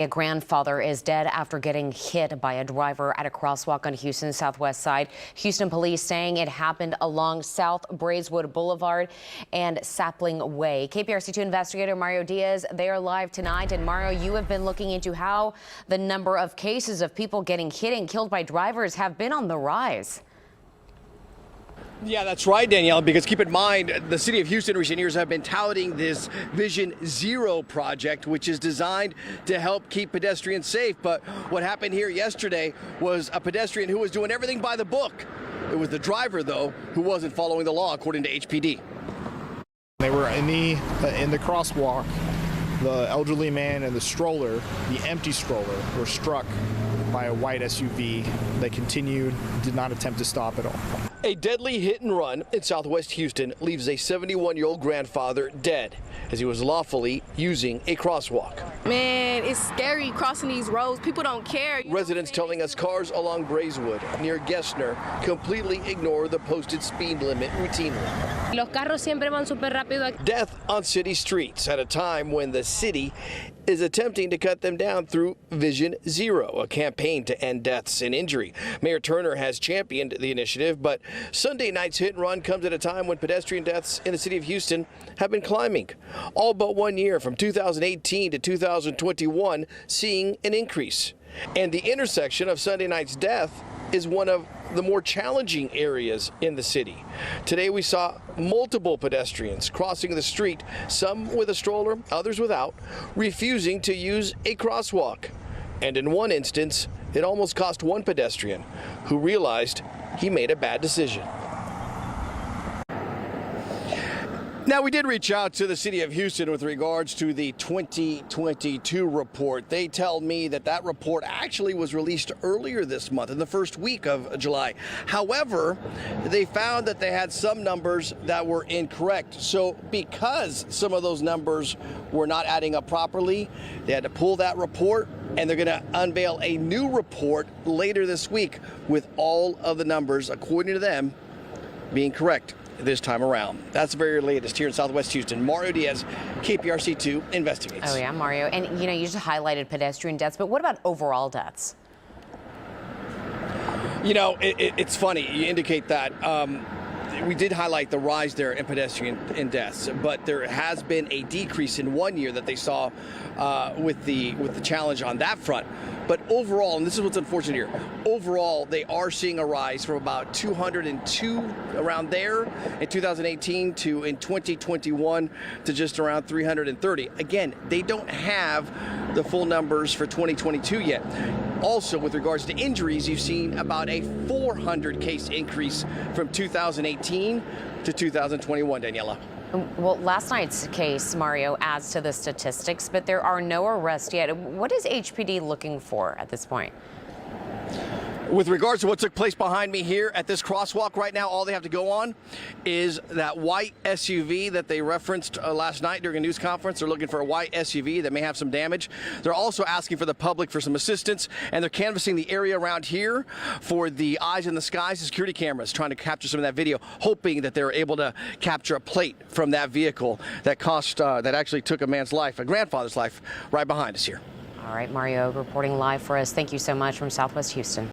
A grandfather is dead after getting hit by a driver at a crosswalk on Houston's southwest side. Houston police saying it happened along South Braeswood Boulevard and Sapling Way. KPRC2 investigator Mario Diaz, they are live tonight. And Mario, you have been looking into how the number of cases of people getting hit and killed by drivers have been on the rise. Yeah, that's right, Danielle, because keep in mind, the city of Houston in recent years have been touting this Vision Zero project, which is designed to help keep pedestrians safe. But what happened here yesterday was a pedestrian who was doing everything by the book. It was the driver, though, who wasn't following the law, according to HPD. They were in the crosswalk. The elderly man and the stroller, the empty stroller, were struck by a white SUV. They continued, did not attempt to stop at all. A deadly hit and run in southwest Houston leaves a 71-year-old grandfather dead as he was lawfully using a crosswalk. Man, it's scary crossing these roads. People don't care. Residents telling us cars along Braeswood near Gessner completely ignore the posted speed limit routinely. Los carros siempre van súper rápido. Death on city streets at a time when the city is attempting to cut them down through Vision Zero, a campaign to end deaths and injury. Mayor Turner has championed the initiative, but Sunday night's hit and run comes at a time when pedestrian deaths in the city of Houston have been climbing. All but 1 year, from 2018 to 2021, seeing an increase. And the intersection of Sunday night's death is one of the more challenging areas in the city. Today we saw multiple pedestrians crossing the street, some with a stroller, others without, refusing to use a crosswalk. And in one instance, it almost cost one pedestrian who realized he made a bad decision. Now, we did reach out to the city of Houston with regards to the 2022 report. They tell me that that report actually was released earlier this month, in the first week of July. However, they found that they had some numbers that were incorrect. So because some of those numbers were not adding up properly, they had to pull that report, and they're going to unveil a new report later this week with all of the numbers, according to them, being correct this time around. That's the very latest here in Southwest Houston. Mario Diaz, KPRC2 investigates. Oh yeah, Mario. And you just highlighted pedestrian deaths, but what about overall deaths? You know, it's funny you indicate that. We did highlight the rise there in pedestrian deaths, but there has been a decrease in 1 year that they saw with the challenge on that front. But overall, and this is what's unfortunate here, overall they are seeing a rise from about 202 around there in 2018 to in 2021 to just around 330. Again, they don't have the full numbers for 2022 yet. Also, with regards to injuries, you've seen about a 400 case increase from 2018 to 2021, Daniela. Well, last night's case, Mario, adds to the statistics, but there are no arrests yet. What is HPD looking for at this point? With regards to what took place behind me here at this crosswalk right now, all they have to go on is that white SUV that they referenced last night during a news conference. They're looking for a white SUV that may have some damage. They're also asking for the public for some assistance, and they're canvassing the area around here for the eyes in the skies, security cameras, trying to capture some of that video, hoping that they're able to capture a plate from that vehicle that that actually took a man's life, a grandfather's life, right behind us here. All right, Mario, reporting live for us. Thank you so much from Southwest Houston.